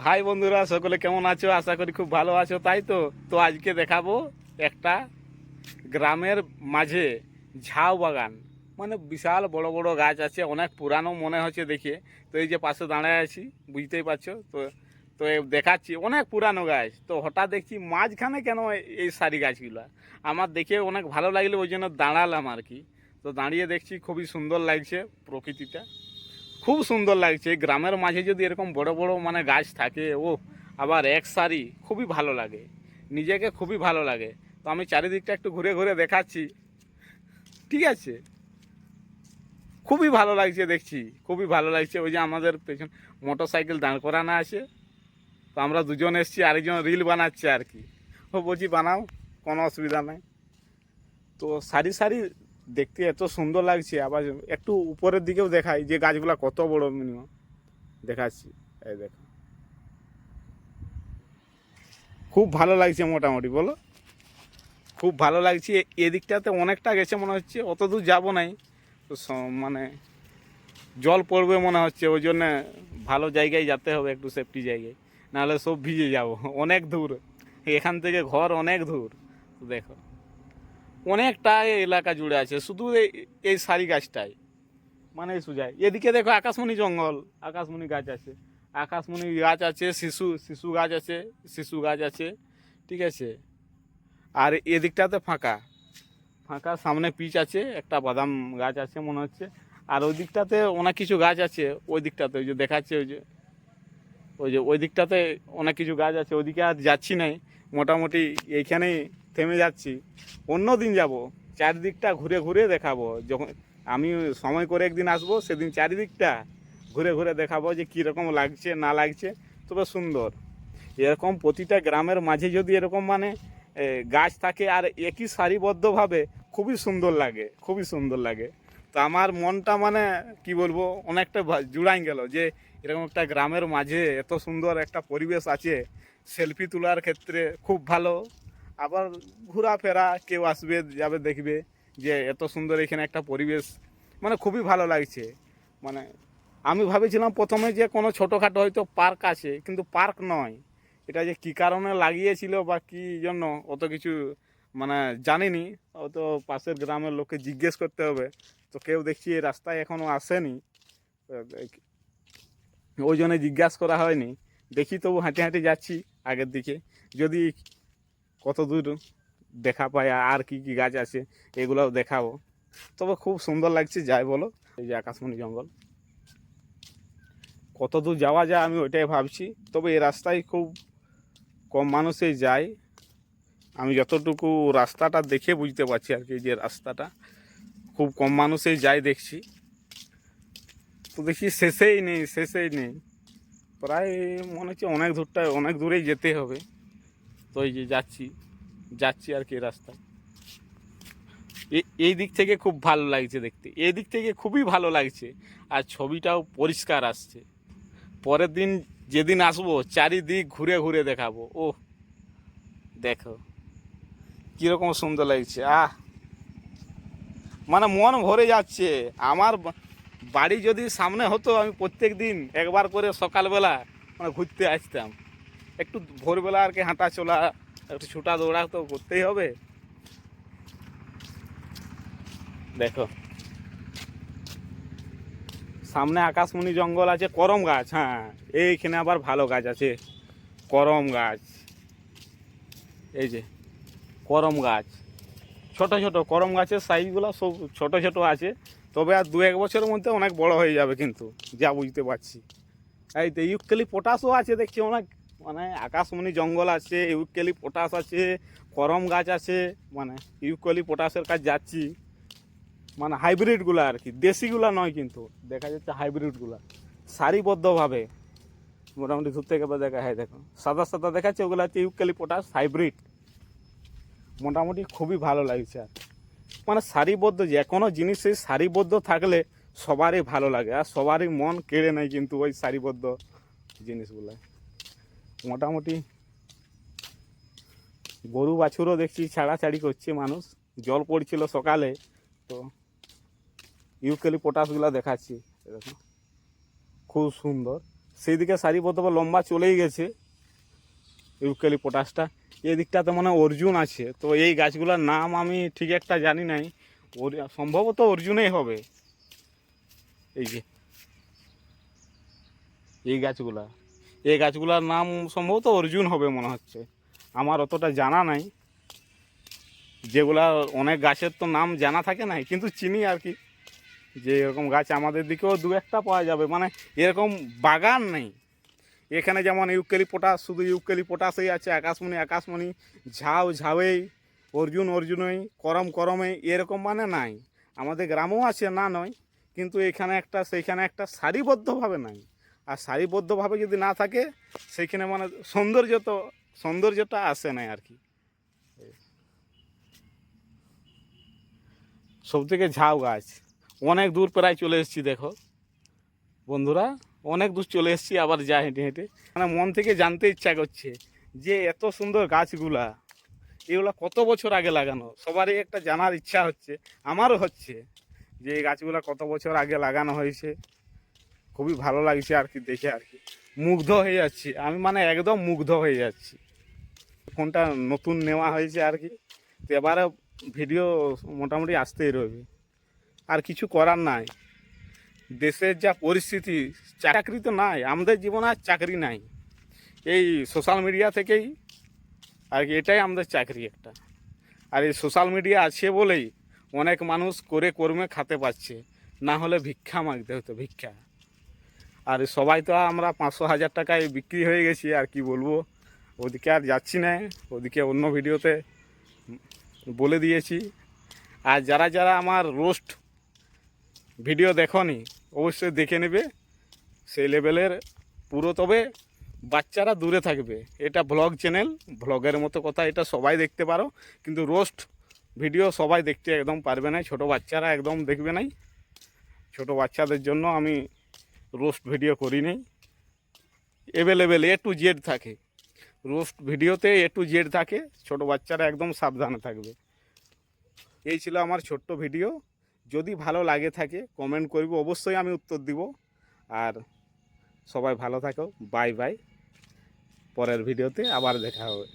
High বন্ধুরা, সকলে কেমন আছো? আশা করি খুব ভালো আছো। তাই তো তো আজকে দেখাবো একটা গ্রামের মাঝে ঝাউ বাগান। মানে বিশাল বড় বড় গাছ আছে, অনেক পুরানো মনে হচ্ছে দেখে। তো এই যে পাশে দাঁড়ায় আছি, বুঝতেই পারছো তো। তো দেখাচ্ছি অনেক পুরানো গাছ। তো হঠাৎ দেখছি মাঝখানে কেন এই সারি গাছগুলো। আমার দেখে অনেক ভালো লাগলো, ওই জন্য দাঁড়ালাম আর কি। তো দাঁড়িয়ে দেখছি খুবই সুন্দর লাগছে প্রকৃতিটা, খুব সুন্দর লাগছে। গ্রামের মাঝে যদি এরকম বড় বড় মানে গাছ থাকে, ও আবার এক সারি, খুবই ভালো লাগে, নিজেকে খুবই ভালো লাগে। তো আমি চারিদিকটা একটু ঘুরে ঘুরে দেখাচ্ছি, ঠিক আছে? খুবই ভালো লাগছে দেখছি, খুবই ভালো লাগছে। ওই যে আমাদের পেছন মোটর সাইকেল দাঁড় করানো আছে, তো আমরা দুজন এসছি, আরেকজন রিল বানাচ্ছে আর কি। ও বলছি বানাও, কোনো অসুবিধা নেই। তো সারি সারি দেখতে এত সুন্দর লাগছে। আবার একটু উপরের দিকেও দেখাই যে গাছগুলা কত বড়, মিনিমাম দেখাচ্ছি। এই দেখো, খুব ভালো লাগছে মোটামুটি, বলো। খুব ভালো লাগছে। এদিকটাতে অনেকটা গেছে মনে হচ্ছে, অত দূর যাবো নাই। তো মানে জল পড়বে মনে হচ্ছে, ওই জন্য ভালো জায়গায় যেতে হবে, একটু সেফটি জায়গায়, নাহলে সব ভিজে যাব। অনেক দূর, এখান থেকে ঘর অনেক দূর। তো দেখো, অনেকটা এলাকা জুড়ে আছে শুধু এই সারি গাছটাই। মানে সুজায় এদিকে দেখো আকাশমণি জঙ্গল, আকাশমণি গাছ আছে, আকাশমণি গাছ আছে, শিশু শিশু গাছ আছে, শিশু গাছ আছে, ঠিক আছে। আর এদিকটাতে ফাঁকা ফাঁকা, সামনে পিচ আছে, একটা বাদাম গাছ আছে মনে হচ্ছে। আর ওই দিকটাতে অনেক কিছু গাছ আছে, ওই দিকটাতে ওই যে দেখাচ্ছে, ওই দিকটাতে অনেক কিছু গাছ আছে। ওইদিকে আর যাচ্ছি নাই, মোটামুটি এইখানেই থেমে যাচ্ছি। অন্য দিন যাব, চারিদিকটা ঘুরে ঘুরে দেখাবো। যখন আমি সময় করে একদিন আসবো, সেদিন চারিদিকটা ঘুরে ঘুরে দেখাবো যে কীরকম লাগছে না লাগছে। তবে সুন্দর, এরকম প্রতিটা গ্রামের মাঝে যদি এরকম মানে গাছ থাকে আর একই সারিবদ্ধভাবে, খুবই সুন্দর লাগে, খুবই সুন্দর লাগে। তো আমার মনটা মানে কি বলবো, অনেকটা জুড়াই গেল যে এরকম একটা গ্রামের মাঝে এত সুন্দর একটা পরিবেশ আছে। সেলফি তোলার ক্ষেত্রে খুব ভালো। আবার ঘোরাফেরা, কেউ আসবে যাবে দেখবে যে এত সুন্দর এখানে একটা পরিবেশ, মানে খুবই ভালো লাগছে। মানে আমি ভাবেছিলাম প্রথমে যে কোনো ছোটোখাটো হয়তো পার্ক আছে, কিন্তু পার্ক নয় এটা। যে কী কারণে লাগিয়েছিল বা কী জন্য, অত কিছু মানে জানিনি। তো পাশের গ্রামের লোককে জিজ্ঞেস করতে হবে। তো কেউ দেখছি এই রাস্তায় এখনও আসেনি, ওই জন্য জিজ্ঞাসা করা হয়নি। দেখি তবু হাঁটে হাঁটে যাচ্ছি আগের দিকে, যদি কত দূর দেখা পাই আর কি কি গাছ আছে এগুলোও দেখাবো। তবে খুব সুন্দর লাগছে, যাই বলো। এই যে আকাশমণি জঙ্গল, কত দূর যাওয়া যায় আমি ওইটাই ভাবছি। তবে এই রাস্তায় খুব কম মানুষই যায়, আমি যতটুকু রাস্তাটা দেখে বুঝতে পারছি আর কি, যে রাস্তাটা খুব কম মানুষই যায় দেখছি। তো দেখি শেষেই নেই, শেষেই নেই, প্রায় মনে হচ্ছে অনেক দূরটা, অনেক দূরেই যেতে হবে। তো এই যে যাচ্ছি যাচ্ছি আর কি রাস্তায়। এই দিক থেকে খুব ভালো লাগছে দেখতে, এই দিক থেকে খুবই ভালো লাগছে। আর ছবিটাও পরিষ্কার আসছে। পরের দিন যেদিন আসবো, চারিদিক ঘুরে ঘুরে দেখাবো। ও দেখো কীরকম সুন্দর লাগছে, মানে মন ভরে যাচ্ছে। আমার বাড়ি যদি সামনে হতো, আমি প্রত্যেক দিন একবার করে সকালবেলা মানে ঘুরতে আসতাম। একটু ভোরবেলা আর কি হাঁটা চলা, একটু ছোটা দৌড়া তো করতেই হবে। দেখো সামনে আকাশমণি জঙ্গল আছে, করম গাছ, হ্যাঁ এইখানে আবার ভালো গাছ আছে, করম গাছ। এই যে করম গাছ, ছোট ছোট করম গাছের সাইজগুলো সব ছোট ছোট আছে। তবে আর 2-1 বছরের মধ্যে অনেক বড় হয়ে যাবে কিন্তু, যা বুঝতে পারছি। এই তো ইউক্যালিপটাসও আছে দেখছি অনেক, মানে আকাশমণি জঙ্গল আছে, ইউক্যালিপটাস আছে, করম গাছ আছে। মানে ইউক্যালিপটাসের কাছে যাচ্ছি, মানে হাইব্রিডগুলো আর কি, দেশিগুলা নয় কিন্তু, দেখা যাচ্ছে হাইব্রিডগুলা সারিবদ্ধভাবে মোটামুটি দূর থেকে দেখা হয়। দেখো সাদা সাদা দেখাচ্ছে, ওগুলো হচ্ছে ইউক্যালিপটাস হাইব্রিড। মোটামুটি খুবই ভালো লাগছে। আর মানে সারিবদ্ধ, যে কোনো জিনিসই সারিবদ্ধ থাকলে সবারই ভালো লাগে, আর সবারই মন কেড়ে নেয় কিন্তু ওই সারিবদ্ধ জিনিসগুলো। মোটামুটি গরু বাছুরও দেখছি ছাড়াছাড়ি করছে মানুষ, জল পড়ছিল সকালে। তো ইউক্যালিপটাসগুলো দেখাচ্ছি, এরকম খুব সুন্দর। সেই দিকে সারিবদ্ধভাবে লম্বা চলেই গেছে ইউক্যালিপটাসটা। এই দিকটাতে মনে হয় অর্জুন আছে। তো এই গাছগুলোর নাম আমি ঠিক একটা জানি নাই, সম্ভবত অর্জুনেই হবে। এই যে এই গাছগুলার নাম সম্ভবত অর্জুন হবে মনে হচ্ছে, আমার অতটা জানা নাই। যেগুলা অনেক গাছের তো নাম জানা থাকে না, কিন্তু চিনি আর কি, যে এরকম গাছ আমাদের দিকেও দু একটা পাওয়া যাবে, মানে এরকম বাগান নেই এখানে। যেমন ইউক্যালিপটাস, শুধু ইউক্যালিপটাসই আছে, আকাশমণি, ঝাউই, অর্জুনই, করমই, এরকম মানে নাই। আমাদের গ্রামেও আছে, না নয়, কিন্তু এখানে একটা সেইখানে একটা সারিবদ্ধভাবে নাই। আর সারিবদ্ধভাবে যদি না থাকে সেইখানে মানে সৌন্দর্যটা আসে না আর কি। সব থেকে ঝাউ গাছ, অনেক দূর প্রায় চলে এসেছি দেখো বন্ধুরা, অনেক দূর চলে এসেছি, আবার যা হেঁটে হেঁটে মানে মন থেকে জানতে ইচ্ছা করছে যে এত সুন্দর গাছগুলা এগুলো কত বছর আগে লাগানো। সবারই একটা জানার ইচ্ছা হচ্ছে, আমারও হচ্ছে, যে এই গাছগুলো কত বছর আগে লাগানো হয়েছে। খুবই ভালো লাগছে আর কি দেখে, আর কি মুগ্ধ হয়ে যাচ্ছি আমি, মানে একদম মুগ্ধ হয়ে যাচ্ছি। ফোনটা নতুন নেওয়া হয়েছে আর কি, তো এবারে ভিডিও মোটামুটি আসতেই রইবে, আর কিছু করার নাই। দেশের যা পরিস্থিতি, চাকরি তো নাই, আমাদের জীবনে আর চাকরি নাই। এই সোশ্যাল মিডিয়া থেকেই আর কি, এটাই আমাদের চাকরি একটা। আর এই সোশ্যাল মিডিয়া আছে বলেই অনেক মানুষ করে কর্মে খেতে পাচ্ছে, না হলে ভিক্ষা মাগতে হতো, ভিক্ষা। আর সবাই তো আমরা 500,000 টাকায় বিক্রি হয়ে গেছি, আর কি বলবো। ওদিকে আর যাচ্ছি না, ওদিকে অন্য ভিডিওতে বলে দিয়েছি। আর যারা যারা আমার রোস্ট ভিডিও দেখনি অবশ্যই দেখে নেবে, সেই লেভেলের পুরো। তবে বাচ্চারা দূরে থাকবে, এটা ব্লগ চ্যানেল, ব্লগের মতো কথা, এটা সবাই দেখতে পারো, কিন্তু রোস্ট ভিডিও সবাই দেখতে একদম পারবে না, ছোট বাচ্চারা একদম দেখবে নাই। ছোট বাচ্চাদের জন্য আমি রোস্ট ভিডিও করি নি। অ্যাভেলেবেল A to Z থাকে রোস্ট ভিডিওতে, A to Z থাকে, ছোট বাচ্চারা একদম সাবধানে থাকবে। এই ছিল আমার ছোট্ট ভিডিও। যদি ভালো লাগে থাকে কমেন্ট করবে, অবশ্যই আমি উত্তর দিব। আর সবাই ভালো থাকো, বাই বাই। পরের ভিডিওতে আবার দেখা হবে।